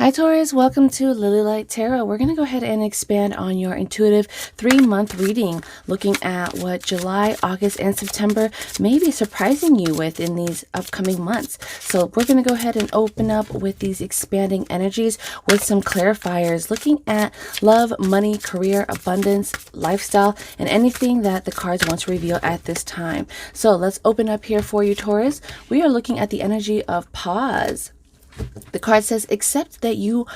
Hi Taurus, welcome to Lily Light Tarot. We're going to go ahead and expand on your intuitive 3-month reading, looking at what July, August, and September may be surprising you with in these upcoming months. So we're going to go ahead and open up with these expanding energies with some clarifiers, looking at love, money, career, abundance, lifestyle, and anything that the cards want to reveal at this time. So let's open up here for you, Taurus. We are looking at the energy of pause. The card says, accept that you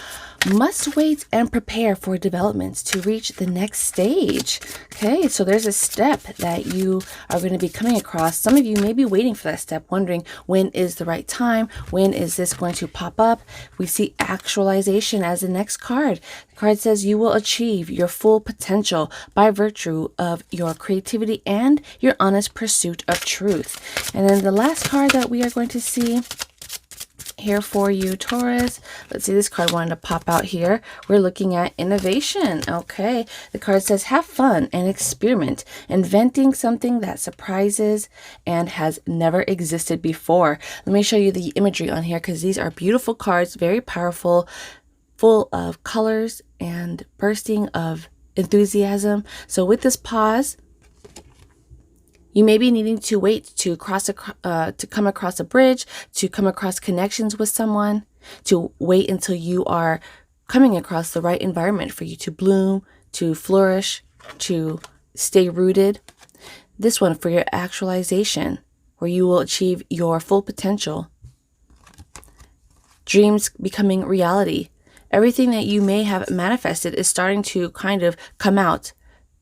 must wait and prepare for developments to reach the next stage. Okay, so there's a step that you are going to be coming across. Some of you may be waiting for that step, wondering when is the right time? When is this going to pop up? We see actualization as the next card. The card says you will achieve your full potential by virtue of your creativity and your honest pursuit of truth. And then the last card that we are going to see here for you, Taurus. Let's see, this card wanted to pop out here. We're looking at innovation. Okay, the card says have fun and experiment, inventing something that surprises and has never existed before. Let me show you the imagery on here because these are beautiful cards, very powerful, full of colors and bursting of enthusiasm. So with this pause, you may be needing to wait to come across a bridge, to come across connections with someone, to wait until you are coming across the right environment for you to bloom, to flourish, to stay rooted. This one for your actualization, where you will achieve your full potential. Dreams becoming reality. Everything that you may have manifested is starting to kind of come out.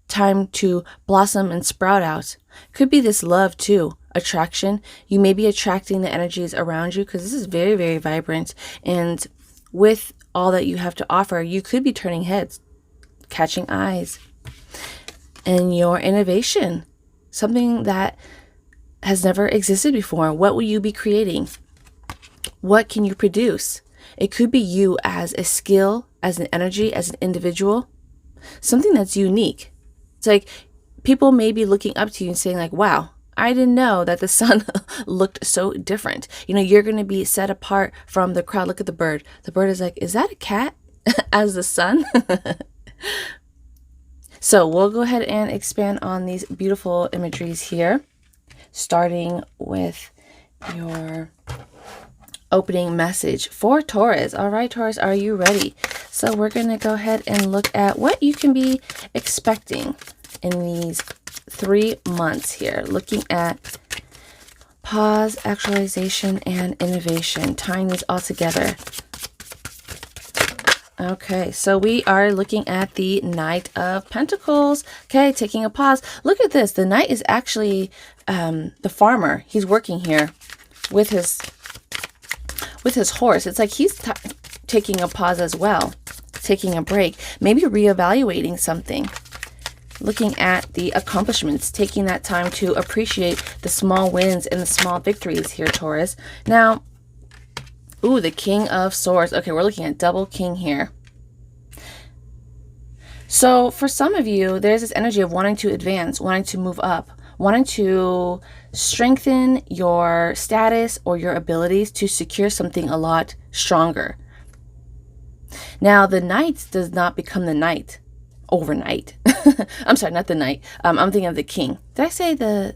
Time to blossom and sprout out. Could be this love too, attraction. You may be attracting the energies around you because this is very, very vibrant. And with all that you have to offer, you could be turning heads, catching eyes. And your innovation, something that has never existed before. What will you be creating? What can you produce? It could be you as a skill, as an energy, as an individual. Something that's unique. It's like people may be looking up to you and saying like, wow, I didn't know that the sun looked so different. You know, you're going to be set apart from the crowd. Look at the bird. The bird is like, is that a cat as the sun? So we'll go ahead and expand on these beautiful imageries here, starting with your opening message for Taurus. All right, Taurus, are you ready? So we're going to go ahead and look at what you can be expecting in these 3 months here. Looking at pause, actualization, and innovation. Tying these all together. Okay, so we are looking at the Knight of Pentacles. Okay, taking a pause. Look at this. The Knight is actually the farmer. He's working here with his horse. It's like he's taking a pause as well, taking a break, maybe reevaluating something, looking at the accomplishments, taking that time to appreciate the small wins and the small victories here, Taurus. Now, ooh, the King of Swords. Okay, we're looking at double king here. So for some of you, there's this energy of wanting to advance, wanting to move up, wanting to strengthen your status or your abilities to secure something a lot stronger. Now, the Knight does not become the Knight overnight. I'm sorry, not the Knight. I'm thinking of the King. Did I say the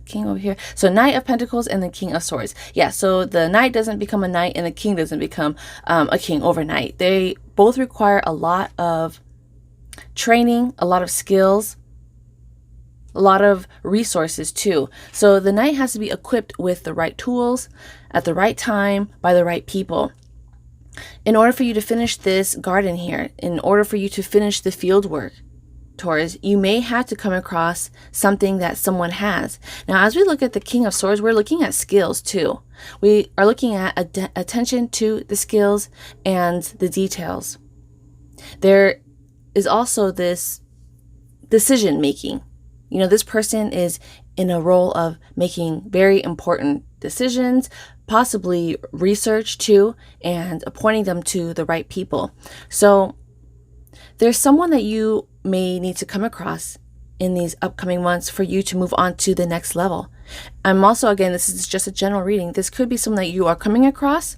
King over here? So Knight of Pentacles and the King of Swords. Yeah, so the Knight doesn't become a Knight and the King doesn't become a King overnight. They both require a lot of training, a lot of skills, a lot of resources too. So the Knight has to be equipped with the right tools at the right time by the right people. In order for you to finish this garden here, in order for you to finish the field work, Taurus, you may have to come across something that someone has. Now, as we look at the King of Swords, we're looking at skills too. We are looking at attention to the skills and the details. There is also this decision making. You know, this person is in a role of making very important decisions, possibly research too, and appointing them to the right people. So there's someone that you may need to come across in these upcoming months for you to move on to the next level. I'm also, again, this is just a general reading. This could be someone that you are coming across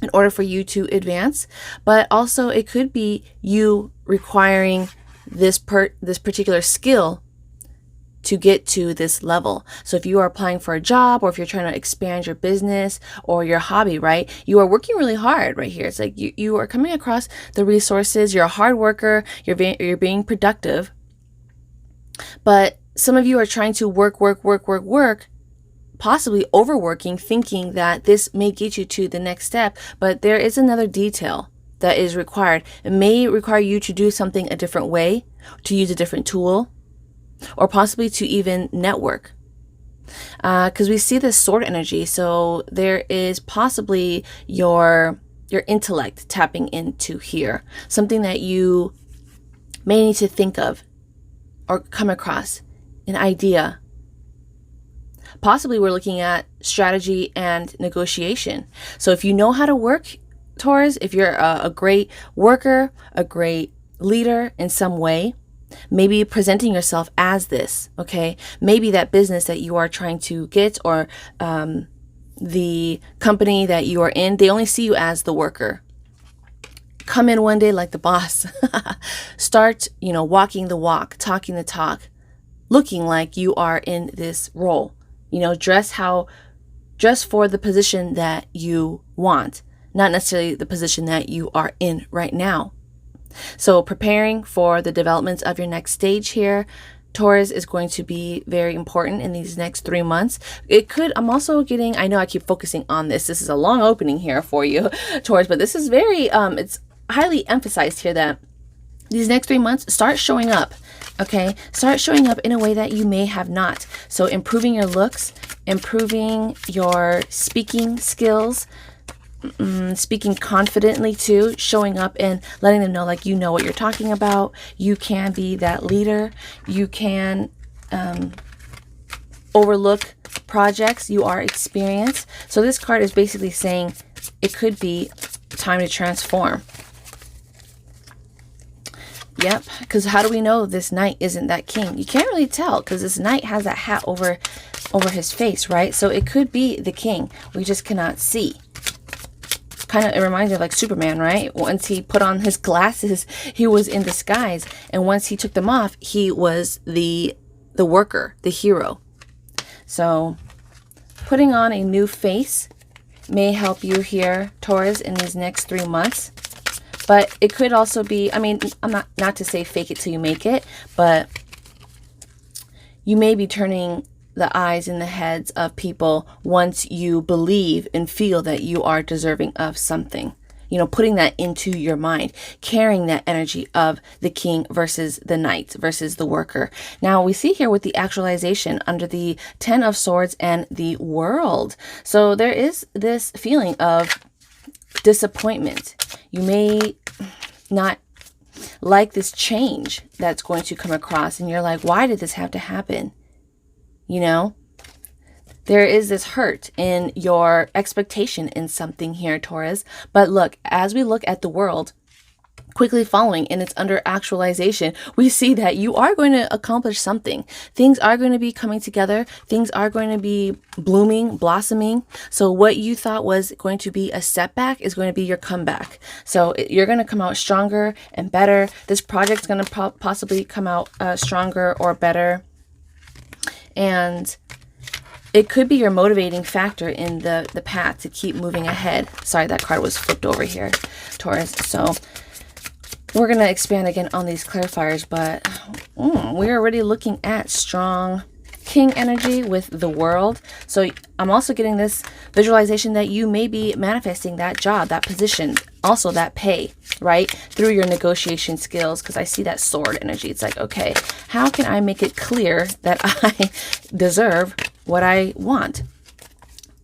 in order for you to advance. But also it could be you requiring this particular skill to get to this level. So if you are applying for a job, or if you're trying to expand your business or your hobby, right? You are working really hard right here. It's like you are coming across the resources. You're a hard worker. You're being productive. But some of you are trying to work, possibly overworking, thinking that this may get you to the next step. But there is another detail that is required. It may require you to do something a different way, to use a different tool, or possibly to even network. Because we see this sword energy. So there is possibly your intellect tapping into here. Something that you may need to think of or come across. An idea. Possibly we're looking at strategy and negotiation. So if you know how to work, Taurus, if you're a great worker, a great leader in some way, maybe presenting yourself as this, okay? Maybe that business that you are trying to get, or the company that you are in, they only see you as the worker. Come in one day like the boss. Start, walking the walk, talking the talk, looking like you are in this role. Dress for the position that you want, not necessarily the position that you are in right now. So preparing for the developments of your next stage here, Taurus, is going to be very important in these next 3 months. I'm also getting, I know I keep focusing on this. This is a long opening here for you, Taurus, but this is very, it's highly emphasized here that these next 3 months, start showing up, okay? Start showing up in a way that you may have not. So improving your looks, improving your speaking skills, speaking confidently too, showing up and letting them know like you know what you're talking about. You can be that leader. You can overlook projects. You are experienced. So this card is basically saying it could be time to transform. Yep, because how do we know this knight isn't that king? You can't really tell because this knight has that hat over his face, right? So it could be the king. We just cannot see. It reminds me of like Superman, right? Once he put on his glasses, he was in disguise. And once he took them off, he was the worker, the hero. So putting on a new face may help you here, Taurus, in these next 3 months. But it could also be, I'm not to say fake it till you make it, but you may be turning the eyes and the heads of people once you believe and feel that you are deserving of something. Putting that into your mind, carrying that energy of the king versus the knight versus the worker. Now we see here with the actualization under the 10 of Swords and the World. So there is this feeling of disappointment. You may not like this change that's going to come across, and you're like, why did this have to happen? There is this hurt in your expectation in something here, Taurus. But look, as we look at the world quickly following and it's under actualization, we see that you are going to accomplish something. Things are going to be coming together. Things are going to be blooming, blossoming. So what you thought was going to be a setback is going to be your comeback. So you're going to come out stronger and better. This project's going to possibly come out stronger or better. And it could be your motivating factor in the path to keep moving ahead. Sorry, that card was flipped over here, Taurus. So we're going to expand again on these clarifiers, but we're already looking at strong king energy with the World. So I'm also getting this visualization that you may be manifesting that job, that position, also that pay, right? Through your negotiation skills, because I see that sword energy. It's like, okay, how can I make it clear that I deserve what I want?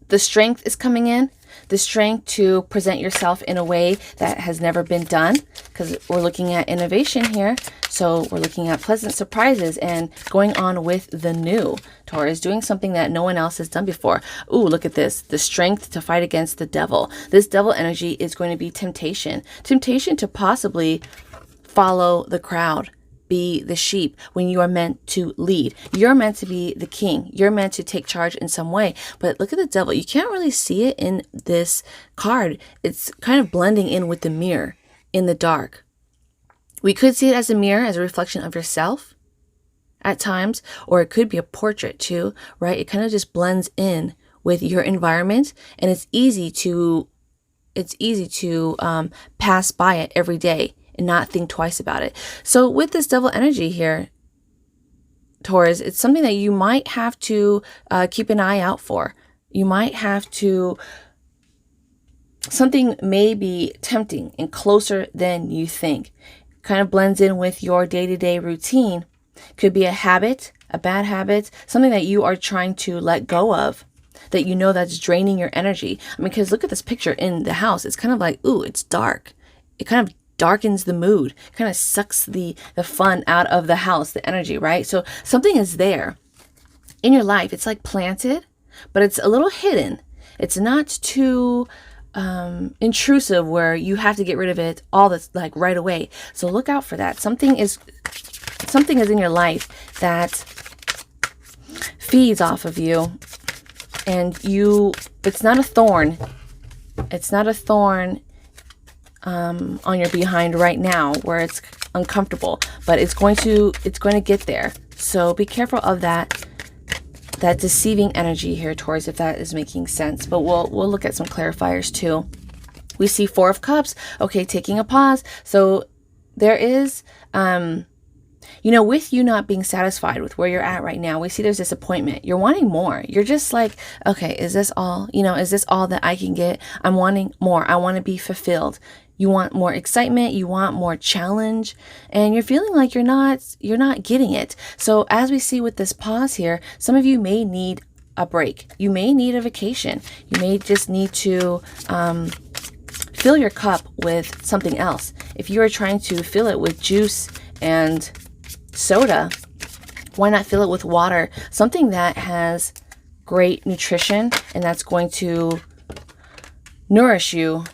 The strength is coming in. The strength to present yourself in a way that has never been done, because we're looking at innovation here. So we're looking at pleasant surprises and going on with the new. Taurus, doing something that no one else has done before. Ooh, look at this. The strength to fight against the devil. This devil energy is going to be temptation. Temptation to possibly follow the crowd. be the sheep when you are meant to lead. You're meant to be the king. You're meant to take charge in some way. But look at the devil. You can't really see it in this card. It's kind of blending in with the mirror in the dark. We could see it as a mirror, as a reflection of yourself at times, or it could be a portrait too, right? It kind of just blends in with your environment, and it's easy to pass by it every day and not think twice about it. So with this devil energy here, Taurus, it's something that you might have to keep an eye out for. You might have to, something may be tempting and closer than you think. Kind of blends in with your day-to-day routine. Could be a habit, a bad habit, something that you are trying to let go of, that you know that's draining your energy. I mean, because look at this picture in the house. It's kind of like, ooh, it's dark. It kind of darkens the mood, kind of sucks the fun out of the house, the energy, right? So something is there in your life. It's like planted, but it's a little hidden. It's not too intrusive where you have to get rid of it all that's like right away. So look out for that. Something is in your life that feeds off of you, and it's not a thorn. It's not a thorn on your behind right now where it's uncomfortable, but it's going to get there. So be careful of that deceiving energy here, Taurus, if that is making sense. But we'll look at some clarifiers too. We see Four of Cups. Okay, taking a pause. So there is with you not being satisfied with where you're at right now, we see there's disappointment. You're wanting more. You're just like, okay, is this all? Is this all that I can get? I'm wanting more. I want to be fulfilled. You want more excitement, you want more challenge, and you're feeling like you're not getting it. So as we see with this pause here, some of you may need a break. You may need a vacation. You may just need to fill your cup with something else. If you are trying to fill it with juice and soda, why not fill it with water? Something that has great nutrition and that's going to nourish you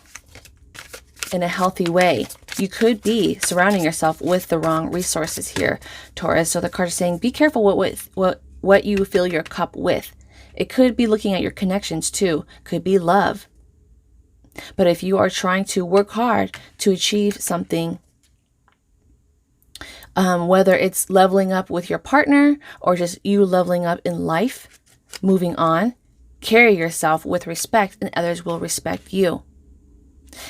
in a healthy way. You could be surrounding yourself with the wrong resources here, Taurus. So the card is saying, be careful what you fill your cup with. It could be looking at your connections too. Could be love. But if you are trying to work hard to achieve something, whether it's leveling up with your partner or just you leveling up in life, moving on, carry yourself with respect and others will respect you.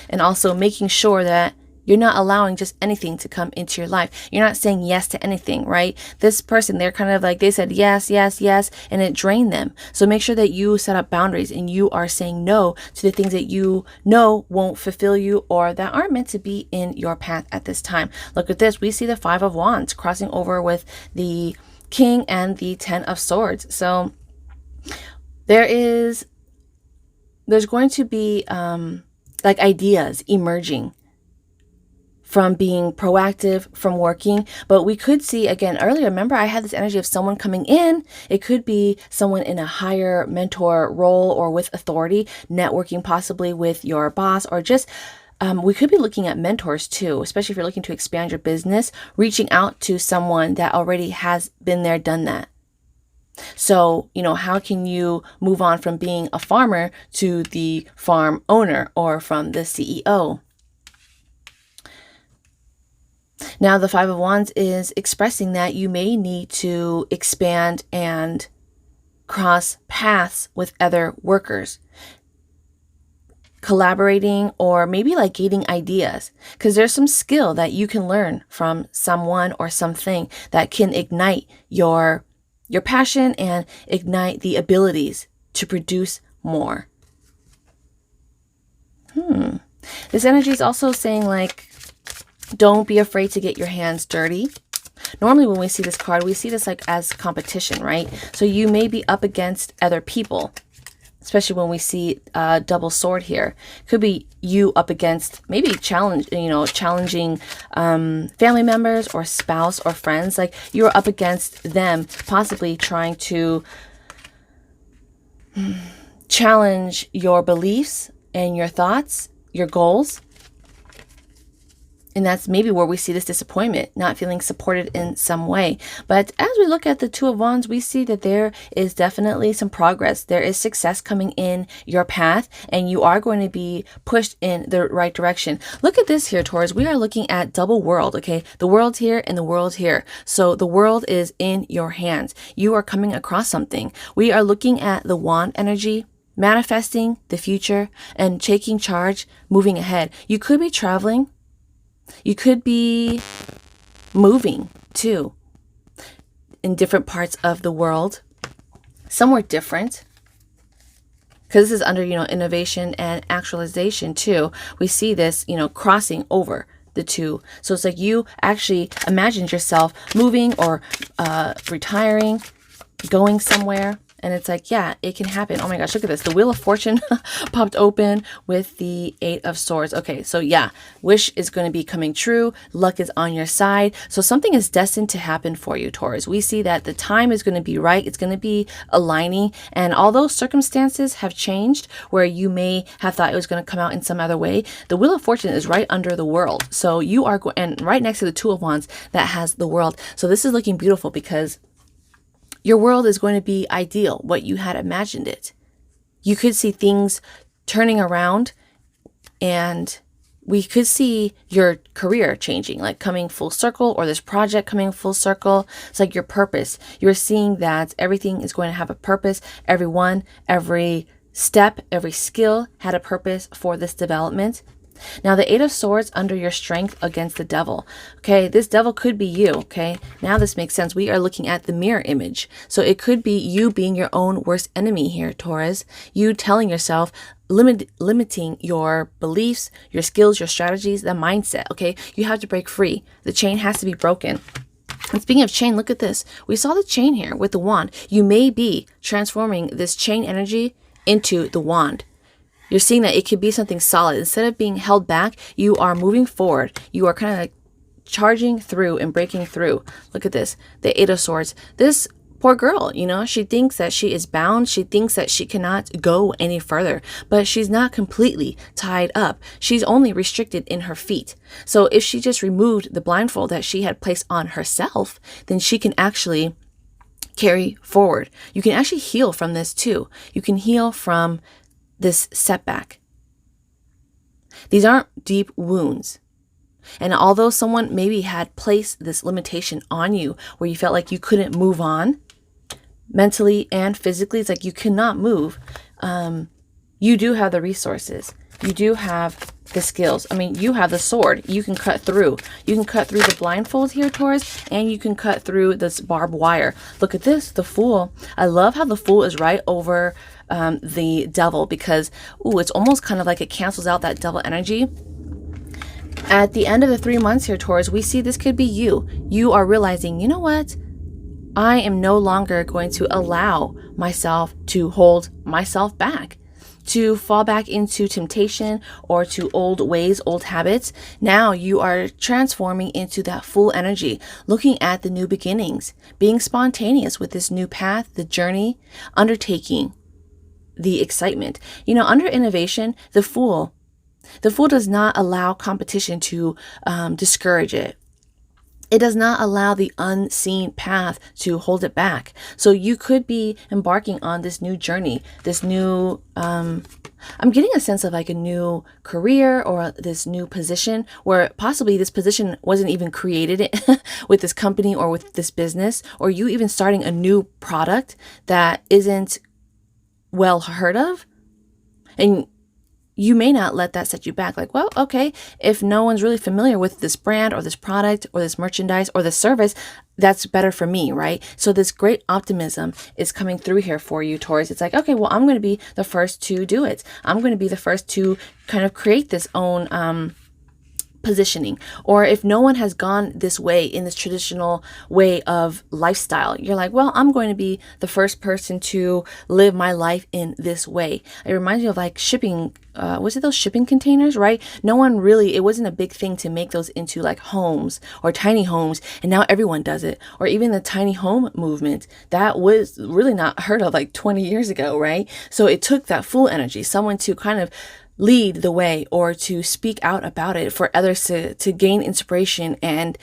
And also making sure that you're not allowing just anything to come into your life. You're not saying yes to anything, right? This person, they're kind of like, they said yes, yes, yes, and it drained them. So make sure that you set up boundaries and you are saying no to the things that you know won't fulfill you or that aren't meant to be in your path at this time. Look at this. We see the Five of Wands crossing over with the King and the Ten of Swords. So there's going to be like ideas emerging from being proactive, from working. But we could see, again, earlier, remember I had this energy of someone coming in. It could be someone in a higher mentor role or with authority, networking possibly with your boss, or just we could be looking at mentors too, especially if you're looking to expand your business, reaching out to someone that already has been there, done that. So, how can you move on from being a farmer to the farm owner or from the CEO? Now, the Five of Wands is expressing that you may need to expand and cross paths with other workers, collaborating, or maybe like gaining ideas, because there's some skill that you can learn from someone or something that can ignite your passion and ignite the abilities to produce more. This energy is also saying like, don't be afraid to get your hands dirty. Normally when we see this card, we see this like as competition, right? So you may be up against other people, especially when we see a double sword here. Could be you up against maybe challenging family members or spouse or friends. Like you're up against them, possibly trying to challenge your beliefs and your thoughts, your goals. And that's maybe where we see this disappointment, not feeling supported in some way. But as we look at the Two of Wands, we see that there is definitely some progress. There is success coming in your path, and you are going to be pushed in the right direction. Look at this here, Taurus. We are looking at double world, okay? The world's here and the world's here. So the world is in your hands. You are coming across something. We are looking at the wand energy, manifesting the future and taking charge, moving ahead. You could be traveling. You could be moving too in different parts of the world, somewhere different. Because this is under, innovation and actualization too. We see this, crossing over the two. So it's like you actually imagined yourself moving or retiring, going somewhere. And it's like, yeah, it can happen. Oh my gosh, look at this. The Wheel of Fortune popped open with the Eight of Swords. Okay, so yeah, wish is going to be coming true. Luck is on your side. So something is destined to happen for you, Taurus. We see that the time is going to be right. It's going to be aligning. And although circumstances have changed where you may have thought it was going to come out in some other way, the Wheel of Fortune is right under the World. So you are, and right next to the Two of Wands that has the World. So this is looking beautiful because your world is going to be ideal, what you had imagined it. You could see things turning around, and we could see your career changing, like coming full circle, or this project coming full circle. It's like your purpose. You're seeing that everything is going to have a purpose. Everyone, every step, every skill had a purpose for this development. Now, the Eight of Swords under your strength against the devil. Okay, this devil could be you. Okay, now this makes sense. We are looking at the mirror image. So it could be you being your own worst enemy here, Taurus. You telling yourself, limiting your beliefs, your skills, your strategies, the mindset. Okay, you have to break free. The chain has to be broken. And speaking of chain, look at this. We saw the chain here with the wand. You may be transforming this chain energy into the wand. You're seeing that it could be something solid. Instead of being held back, you are moving forward. You are kind of like charging through and breaking through. Look at this, the Eight of Swords. This poor girl, she thinks that she is bound. She thinks that she cannot go any further, but she's not completely tied up. She's only restricted in her feet. So if she just removed the blindfold that she had placed on herself, then she can actually carry forward. You can actually heal from this too. You can heal from this setback. These aren't deep wounds. And although someone maybe had placed this limitation on you where you felt like you couldn't move on mentally and physically, it's like you cannot move. You do have the resources. You do have the skills. I mean, you have the sword. You can cut through. You can cut through the blindfold here, Taurus, and you can cut through this barbed wire. Look at this, the Fool. I love how the Fool is right over the devil because, it's almost kind of like it cancels out that devil energy. At the end of the 3 months here, Taurus, we see this could be you. You are realizing, you know what? I am no longer going to allow myself to hold myself back, to fall back into temptation or to old ways, old habits. Now you are transforming into that full energy, looking at the new beginnings, being spontaneous with this new path, the journey, undertaking the excitement. Under innovation, the Fool does not allow competition to discourage it. It does not allow the unseen path to hold it back. So you could be embarking on this new journey, this new, I'm getting a sense of like a new career or this new position where possibly this position wasn't even created with this company or with this business, or you even starting a new product that isn't well heard of. And you may not let that set you back. Like, well, okay, if no one's really familiar with this brand or this product or this merchandise or this service, that's better for me, right? So this great optimism is coming through here for you, Taurus. It's like, okay, well, I'm going to be the first to do it. I'm going to be the first to kind of create this own positioning. Or if no one has gone this way in this traditional way of lifestyle, you're like, well, I'm going to be the first person to live my life in this way. It reminds me of like shipping, was it those shipping containers, right? No one really, it wasn't a big thing to make those into like homes or tiny homes, and now everyone does it. Or even the tiny home movement, that was really not heard of like 20 years ago, right? So it took that Fool energy, someone to kind of lead the way or to speak out about it for others to gain inspiration and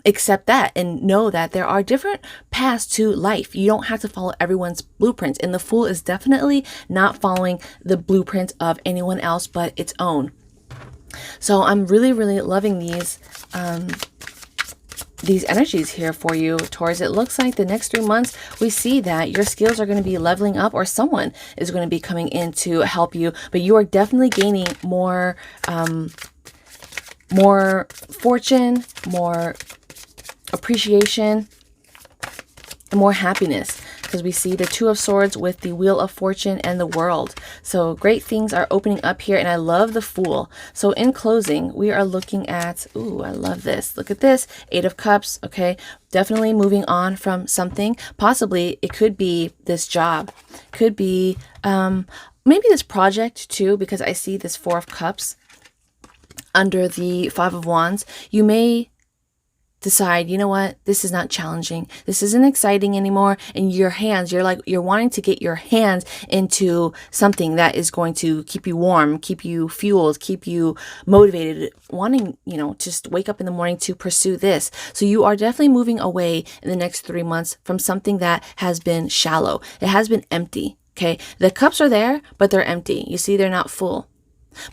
accept that and know that there are different paths to life. You don't have to follow everyone's blueprints. And the Fool is definitely not following the blueprint of anyone else but its own. So I'm really, really loving these energies here for you, Taurus. It looks like the next 3 months, we see that your skills are going to be leveling up, or someone is going to be coming in to help you, but you are definitely gaining more fortune, more appreciation, and more happiness, because we see the Two of Swords with the Wheel of Fortune and the World. So great things are opening up here, and I love the Fool. So in closing, we are looking at, ooh, I love this. Look at this, Eight of Cups, okay? Definitely moving on from something. Possibly it could be this job, could be maybe this project too, because I see this Four of Cups under the Five of Wands. You may decide, you know what, this is not challenging, this isn't exciting anymore, and your hands, you're wanting to get your hands into something that is going to keep you warm, keep you fueled, keep you motivated, wanting, you know, just wake up in the morning to pursue this. So you are definitely moving away in the next 3 months from something that has been shallow. It has been empty. Okay, the cups are there, but they're empty. You see, they're not full.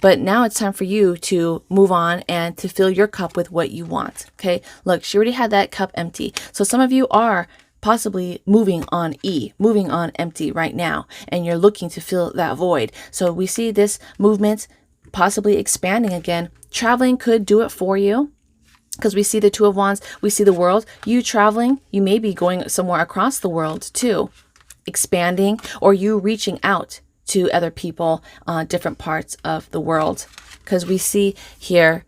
But now it's time for you to move on and to fill your cup with what you want. Okay, look, she already had that cup empty. So some of you are possibly moving on moving on empty right now, and you're looking to fill that void. So we see this movement possibly expanding again. Traveling could do it for you, because we see the Two of Wands, we see the World. You traveling, you may be going somewhere across the world too, expanding, or you reaching out to other people on different parts of the world, because we see here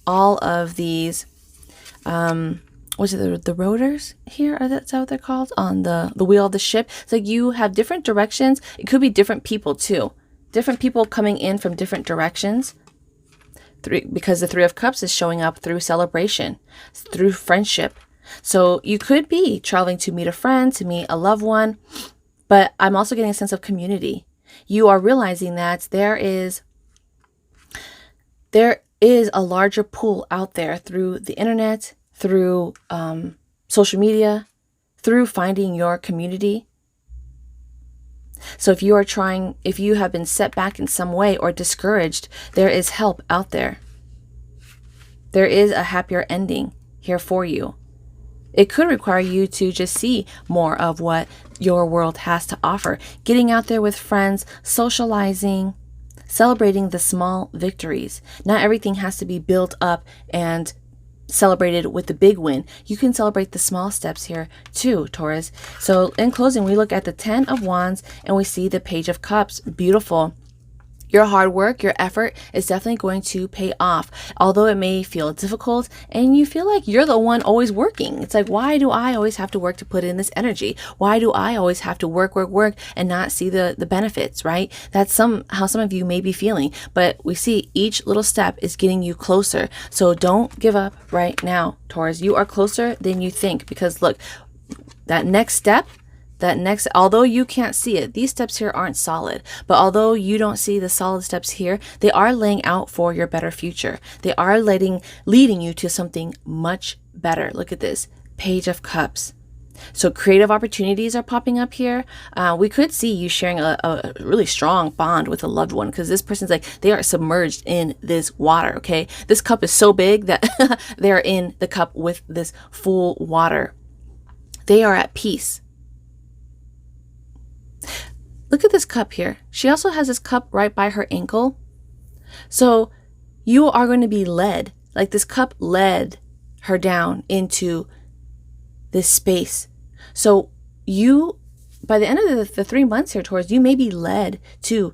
all of these was it the rotors here, or that's how they're called, on the wheel of the ship. It's like you have different directions. It could be different people too, different people coming in from different directions. Because the Three of Cups is showing up through celebration, through friendship. So you could be traveling to meet a friend, to meet a loved one, but I'm also getting a sense of community. You are realizing that there is a larger pool out there through the internet, through social media, through finding your community. So if you have been set back in some way or discouraged, there is help out there. There is a happier ending here for you. It could require you to just see more of what your world has to offer. Getting out there with friends, socializing, celebrating the small victories. Not everything has to be built up and celebrated with the big win. You can celebrate the small steps here too, Taurus. So in closing, we look at the Ten of Wands and we see the Page of Cups. Beautiful. Your hard work, your effort is definitely going to pay off, although it may feel difficult and you feel like you're the one always working. It's like, why do I always have to work to put in this energy? Why do I always have to work and not see the benefits, right? That's how some of you may be feeling, but we see each little step is getting you closer. So don't give up right now, Taurus. You are closer than you think, because look, that next step, although you can't see it, these steps here aren't solid, but although you don't see the solid steps here, they are laying out for your better future. They are leading you to something much better. Look at this, Page of Cups. So creative opportunities are popping up here. We could see you sharing a really strong bond with a loved one, because this person's like, they are submerged in this water, okay? This cup is so big that they're in the cup with this full water. They are at peace. Look at this cup here. She also has this cup right by her ankle. So you are going to be led, like this cup led her down into this space. So you, by the end of the 3 months here, Taurus, you may be led to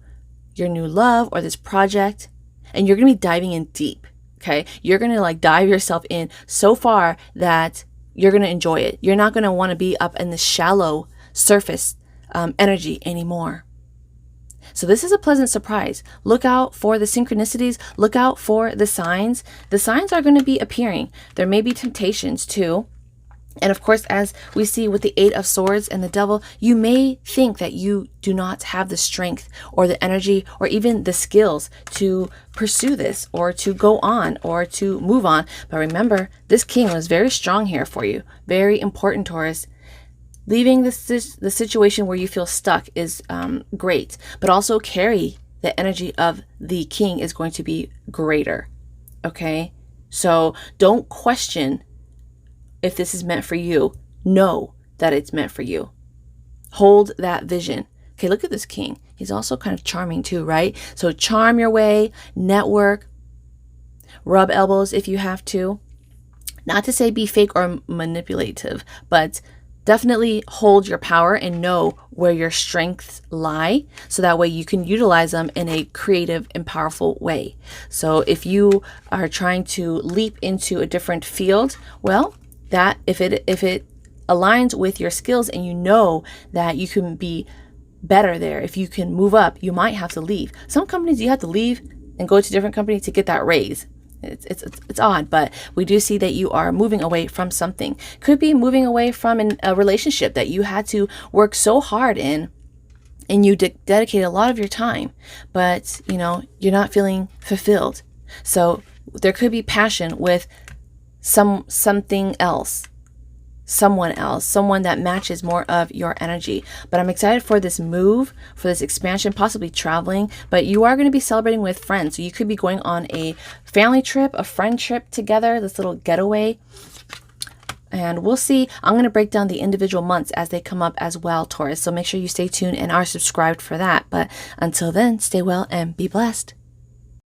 your new love or this project, and you're going to be diving in deep, okay? You're going to like dive yourself in so far that you're going to enjoy it. You're not going to want to be up in the shallow surface energy anymore. So this is a pleasant surprise. Look out for the synchronicities. Look out for the signs. The signs are going to be appearing. There may be temptations too. And of course, as we see with the Eight of Swords and the Devil, you may think that you do not have the strength or the energy or even the skills to pursue this or to go on or to move on. But remember, this king was very strong here for you. Very important, Taurus. Leaving the situation where you feel stuck is great, but also carry the energy of the king is going to be greater. Okay? So don't question if this is meant for you. Know that it's meant for you. Hold that vision. Okay, look at this king. He's also kind of charming too, right? So charm your way, network, rub elbows if you have to. Not to say be fake or manipulative, but definitely hold your power and know where your strengths lie, so that way you can utilize them in a creative and powerful way. So if you are trying to leap into a different field, well, that if it aligns with your skills and you know that you can be better there, if you can move up, you might have to leave. Some companies you have to leave and go to a different company to get that raise. It's odd, but we do see that you are moving away from something. Could be moving away from a relationship that you had to work so hard in, and you dedicate a lot of your time, but you're not feeling fulfilled. So there could be passion with something else, someone that matches more of your energy. But I'm excited for this move, for this expansion, possibly traveling, but you are going to be celebrating with friends. So you could be going on a family trip, a friend trip together, this little getaway. And we'll see. I'm going to break down the individual months as they come up as well, Taurus. So make sure you stay tuned and are subscribed for that. But until then, stay well and be blessed.